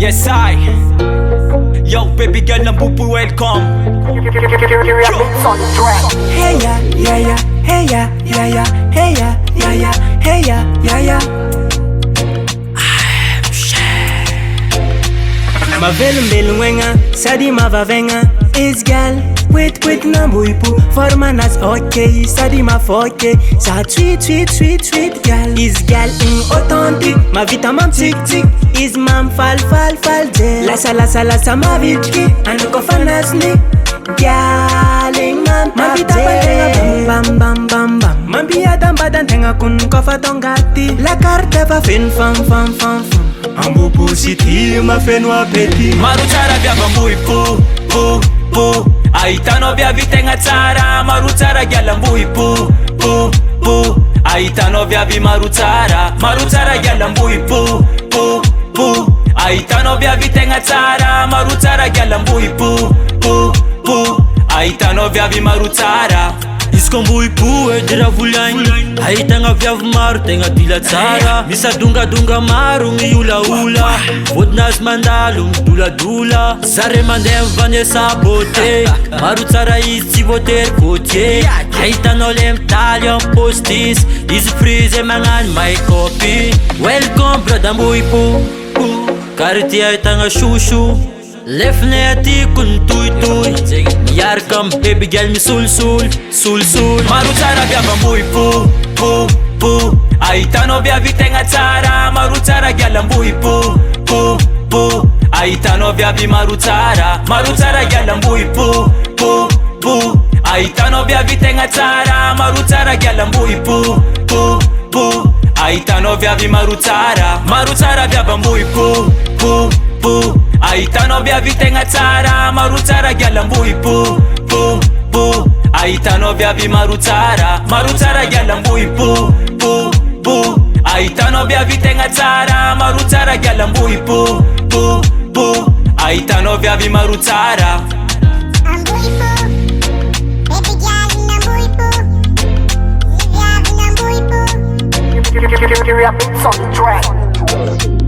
Yes I. Yo baby girl na bubu welcome. Hey ya, yeah ya, hey ya, yeah ya, hey ya, yeah ya, hey ya, yeah ya. Ma velo wenga, sadi ma va venga. Is gal, wait na buipu. Formanas okay, sadi ma foke. Sa sweet gal. Is gal in authentic, ma vita mam tic. Is mam fal je. Lasa ma vitki, anu ko fanasni. Galing man ma vita bam. Mambi adam badan tenga kun ko fatongati. La carte va fin fam. Ambu pusiti ma feno apeti. Marutsara vya bambui pu. Aitano vya vitenga tsara. Marutsara gyala mbui pu. Aitano vya vimarutsara. Marutsara gyala mbui pu. Aitano vya vitenga tsara. Marutsara gyala mbui pu. Aitano vya vimarutsara. Iskombui pu edira vulany. Aitanga viavy maro tegna dila tsara. Misa dunga maro miula. Vodnas mandalo midoladula. Zare mandeha mivanesa beauté. Maro tsara izy tsy voatery côtier. Aitanao le mitaly en postis. Izy frise magnano my copy. Welcome brada mbui pu. Karity aitanga chouchou. Lefne atiko nitoy. Miaraka amy baby girl misulsul. Marutsara vya bambui pu. Aitano vya vitenga tsara. Marutsara gyala mbui pu. Aitano vya vimarutsara. Marutsara gyala mbui pu. Aitano vya vitenga tsara. Marutsara gyala mbui pu. Aitano vya vimarutsara. Marutsara vya bambui pu. Aitano vya vitenga tsara. Marutsara gyala mbui pu. Aitano vya vimarutsara. Marutsara gyala mbui pu. Aitano vya vitenga tsara. Marutsara gyala mbui pu. Aitano vya vimarutsara. Baby girl in a buipu.